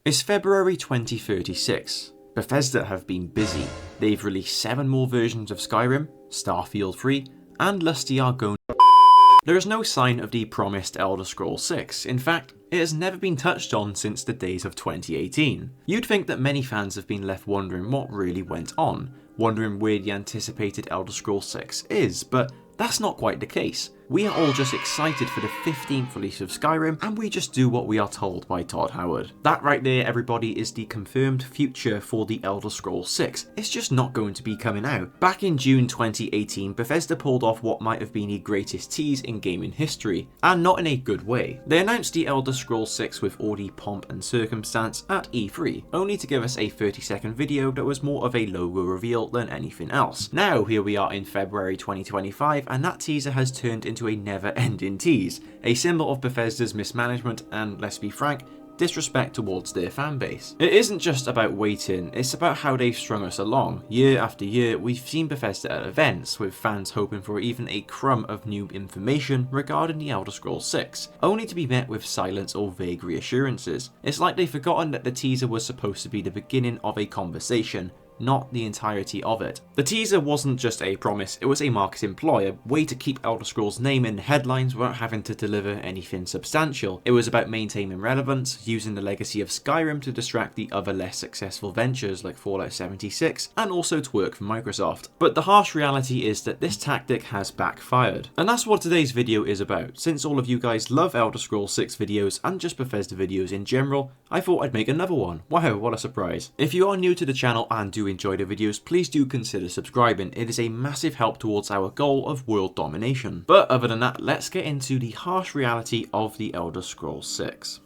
It's February 2036. Bethesda have been busy. They've released 7 more versions of Skyrim, Starfield 3, and Lusty are going. There is no sign of the promised Elder Scrolls 6. In fact, it has never been touched on since the days of 2018. You'd think that many fans have been left wondering what really went on, wondering where the anticipated Elder Scrolls 6 is, but that's not quite the case. We are all just excited for the 15th release of Skyrim, and we just do what we are told by Todd Howard. That right there, everybody, is the confirmed future for the Elder Scrolls 6. It's just not going to be coming out. Back in June 2018, Bethesda pulled off what might have been the greatest tease in gaming history, and not in a good way. They announced the Elder Scrolls 6 with all the pomp and circumstance at E3, only to give us a 30-second video that was more of a logo reveal than anything else. Now, here we are in February 2025, and that teaser has turned into a never-ending tease, a symbol of Bethesda's mismanagement and, let's be frank, disrespect towards their fanbase. It isn't just about waiting, it's about how they've strung us along. Year after year, we've seen Bethesda at events, with fans hoping for even a crumb of new information regarding the Elder Scrolls 6, only to be met with silence or vague reassurances. It's like they've forgotten that the teaser was supposed to be the beginning of a conversation, not the entirety of it. The teaser wasn't just a promise, it was a marketing ploy, a way to keep Elder Scrolls' name in the headlines without having to deliver anything substantial. It was about maintaining relevance, using the legacy of Skyrim to distract the other less successful ventures like Fallout 76, and also to work for Microsoft. But the harsh reality is that this tactic has backfired. And that's what today's video is about. Since all of you guys love Elder Scrolls 6 videos and just Bethesda videos in general, I thought I'd make another one. Wow, what a surprise. If you are new to the channel and do enjoy the videos, please do consider subscribing. It is a massive help towards our goal of world domination. But other than that, let's get into the harsh reality of the Elder Scrolls 6.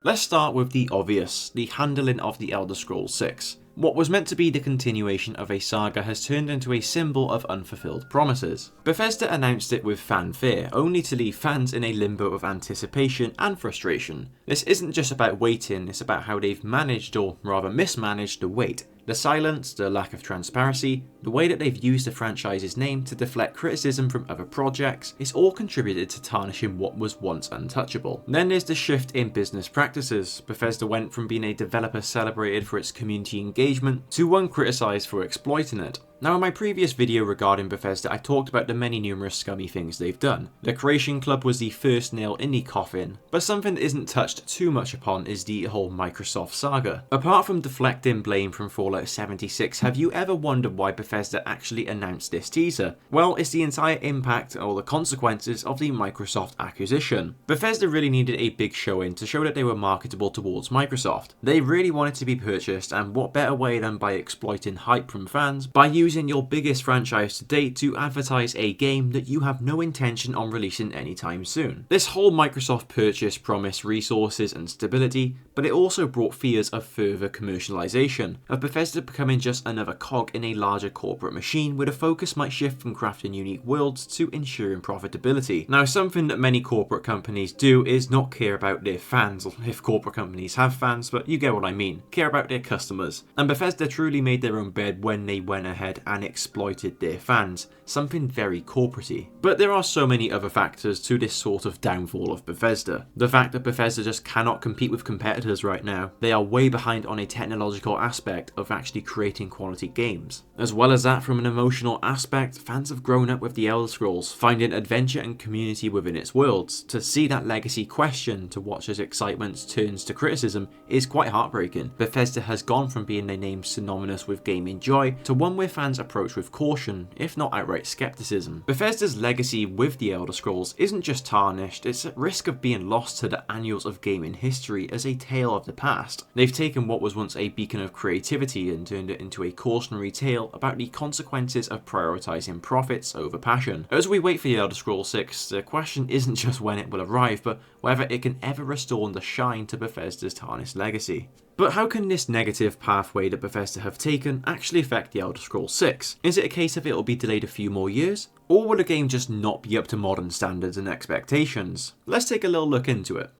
Let's start with the obvious, the handling of the Elder Scrolls 6. What was meant to be the continuation of a saga has turned into a symbol of unfulfilled promises. Bethesda announced it with fanfare, only to leave fans in a limbo of anticipation and frustration. This isn't just about waiting, it's about how they've managed, or rather mismanaged, the wait. The silence, the lack of transparency, the way that they've used the franchise's name to deflect criticism from other projects, it's all contributed to tarnishing what was once untouchable. Then there's the shift in business practices. Bethesda went from being a developer celebrated for its community engagement to one criticised for exploiting it. Now, in my previous video regarding Bethesda, I talked about the many numerous scummy things they've done. The Creation Club was the first nail in the coffin, but something that isn't touched too much upon is the whole Microsoft saga. Apart from deflecting blame from Fallout 76, have you ever wondered why Bethesda actually announced this teaser? Well, it's the entire impact or the consequences of the Microsoft acquisition. Bethesda really needed a big showing to show that they were marketable towards Microsoft. They really wanted to be purchased, and what better way than by exploiting hype from fans by using your biggest franchise to date to advertise a game that you have no intention on releasing anytime soon. This whole Microsoft purchase promised resources and stability, but it also brought fears of further commercialization, of Bethesda becoming just another cog in a larger corporate machine where the focus might shift from crafting unique worlds to ensuring profitability. Now, something that many corporate companies do is not care about their fans, if corporate companies have fans, but you get what I mean, care about their customers. And Bethesda truly made their own bed when they went ahead and exploited their fans, something very corporate-y. But there are so many other factors to this sort of downfall of Bethesda. The fact that Bethesda just cannot compete with competitors right now. They are way behind on a technological aspect of actually creating quality games. As well as that, from an emotional aspect, fans have grown up with the Elder Scrolls, finding adventure and community within its worlds. To see that legacy questioned, to watch as excitement turns to criticism, is quite heartbreaking. Bethesda has gone from being a name synonymous with gaming joy to one where fans approach with caution, if not outright skepticism. Bethesda's legacy with the Elder Scrolls isn't just tarnished, it's at risk of being lost to the annals of gaming history as a tale of the past. They've taken what was once a beacon of creativity and turned it into a cautionary tale about the consequences of prioritizing profits over passion. As we wait for the Elder Scrolls 6, the question isn't just when it will arrive, but whether it can ever restore the shine to Bethesda's tarnished legacy. But how can this negative pathway that Bethesda have taken actually affect the Elder Scrolls 6? Is it a case of it will be delayed a few more years? Or will the game just not be up to modern standards and expectations? Let's take a little look into it.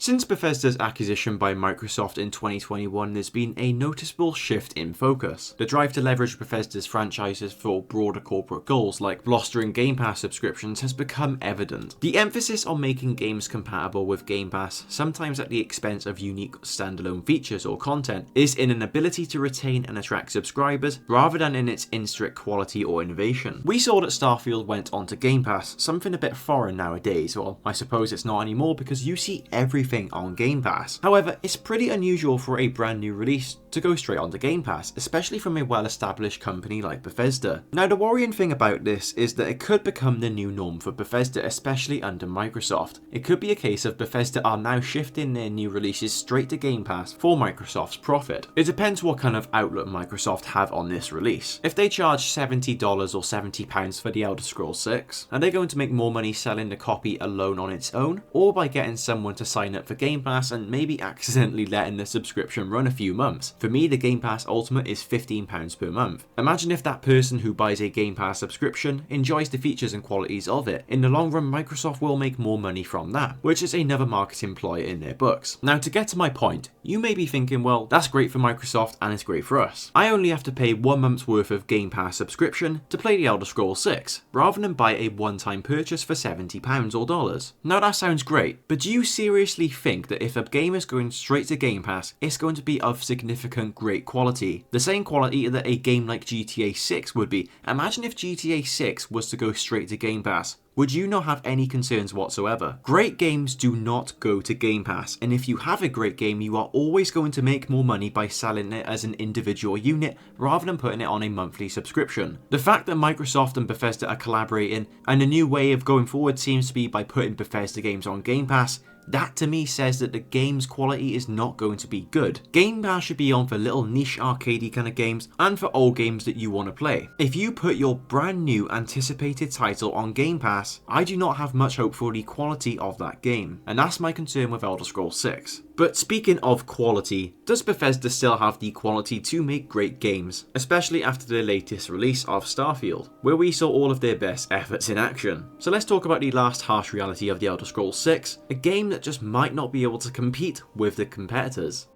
Since Bethesda's acquisition by Microsoft in 2021, there's been a noticeable shift in focus. The drive to leverage Bethesda's franchises for broader corporate goals like bolstering Game Pass subscriptions has become evident. The emphasis on making games compatible with Game Pass, sometimes at the expense of unique standalone features or content, is in an ability to retain and attract subscribers rather than in its in-strict quality or innovation. We saw that Starfield went onto Game Pass, something a bit foreign nowadays. Well, I suppose it's not anymore because you see everything on Game Pass. However, it's pretty unusual for a brand new release to go straight onto Game Pass, especially from a well-established company like Bethesda. Now, the worrying thing about this is that it could become the new norm for Bethesda, especially under Microsoft. It could be a case of Bethesda are now shifting their new releases straight to Game Pass for Microsoft's profit. It depends what kind of outlook Microsoft have on this release. If they charge $70 or £70 for the Elder Scrolls 6, are they going to make more money selling the copy alone on its own, or by getting someone to sign up for Game Pass and maybe accidentally letting the subscription run a few months? For me, the Game Pass Ultimate is £15 per month. Imagine if that person who buys a Game Pass subscription enjoys the features and qualities of it. In the long run, Microsoft will make more money from that, which is another marketing ploy in their books. Now, to get to my point, you may be thinking, well, that's great for Microsoft and it's great for us. I only have to pay 1 month's worth of Game Pass subscription to play the Elder Scrolls 6, rather than buy a one-time purchase for £70 or dollars. Now, that sounds great, but do you seriously think that if a game is going straight to Game Pass, it's going to be of significant great quality? The same quality that a game like GTA 6 would be. Imagine if GTA 6 was to go straight to Game Pass. Would you not have any concerns whatsoever? Great games do not go to Game Pass, and if you have a great game, you are always going to make more money by selling it as an individual unit rather than putting it on a monthly subscription. The fact that Microsoft and Bethesda are collaborating, and a new way of going forward seems to be by putting Bethesda games on Game Pass, that to me says that the game's quality is not going to be good. Game Pass should be on for little niche arcadey kind of games and for old games that you want to play. If you put your brand new anticipated title on Game Pass, I do not have much hope for the quality of that game, and that's my concern with Elder Scrolls 6. But speaking of quality, does Bethesda still have the quality to make great games, especially after the latest release of Starfield, where we saw all of their best efforts in action? So let's talk about the last harsh reality of the Elder Scrolls 6, a game that just might not be able to compete with the competitors.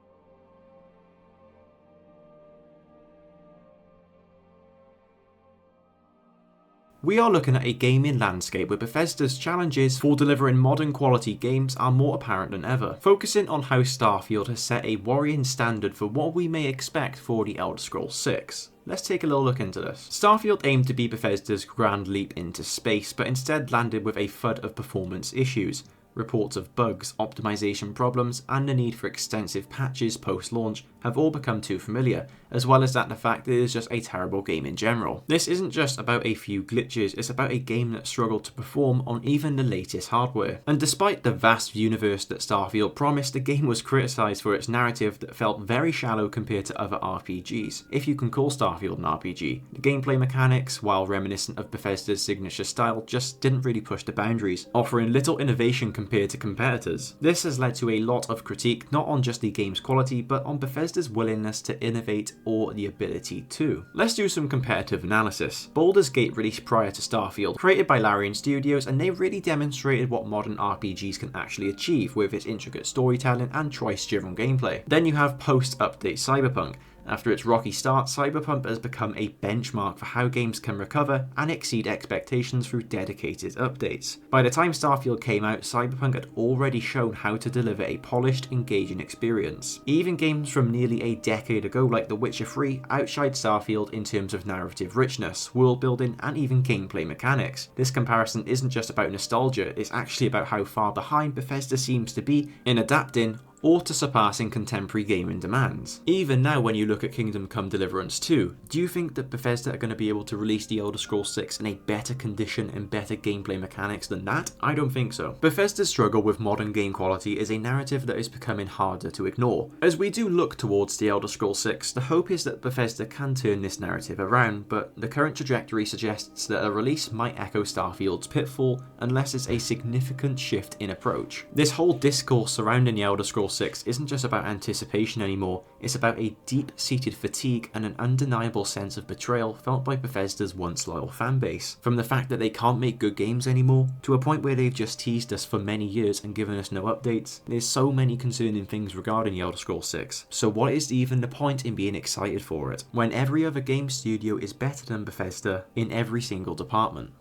We are looking at a gaming landscape where Bethesda's challenges for delivering modern quality games are more apparent than ever, focusing on how Starfield has set a worrying standard for what we may expect for the Elder Scrolls 6. Let's take a little look into this. Starfield aimed to be Bethesda's grand leap into space, but instead landed with a thud of performance issues. Reports of bugs, optimization problems, and the need for extensive patches post-launch have all become too familiar, as well as that the fact that it is just a terrible game in general. This isn't just about a few glitches, it's about a game that struggled to perform on even the latest hardware. And despite the vast universe that Starfield promised, the game was criticised for its narrative that felt very shallow compared to other RPGs, if you can call Starfield an RPG. The gameplay mechanics, while reminiscent of Bethesda's signature style, just didn't really push the boundaries, offering little innovation compared to competitors. This has led to a lot of critique, not on just the game's quality, but on Bethesda's willingness to innovate or the ability to. Let's do some competitive analysis. Baldur's Gate released prior to Starfield, created by Larian Studios, and they really demonstrated what modern RPGs can actually achieve with its intricate storytelling and choice-driven gameplay. Then you have post-update Cyberpunk. After its rocky start, Cyberpunk has become a benchmark for how games can recover and exceed expectations through dedicated updates. By the time Starfield came out, Cyberpunk had already shown how to deliver a polished, engaging experience. Even games from nearly a decade ago like The Witcher 3 outshined Starfield in terms of narrative richness, world building, and even gameplay mechanics. This comparison isn't just about nostalgia, it's actually about how far behind Bethesda seems to be in adapting or to surpassing contemporary gaming demands. Even now, when you look at Kingdom Come Deliverance 2, do you think that Bethesda are going to be able to release the Elder Scrolls 6 in a better condition and better gameplay mechanics than that? I don't think so. Bethesda's struggle with modern game quality is a narrative that is becoming harder to ignore. As we do look towards the Elder Scrolls 6, the hope is that Bethesda can turn this narrative around, but the current trajectory suggests that a release might echo Starfield's pitfall unless it's a significant shift in approach. This whole discourse surrounding the Elder Scrolls Scrolls 6 isn't just about anticipation anymore, it's about a deep-seated fatigue and an undeniable sense of betrayal felt by Bethesda's once loyal fanbase. From the fact that they can't make good games anymore, to a point where they've just teased us for many years and given us no updates, there's so many concerning things regarding the Elder Scrolls 6. So what is even the point in being excited for it, when every other game studio is better than Bethesda in every single department?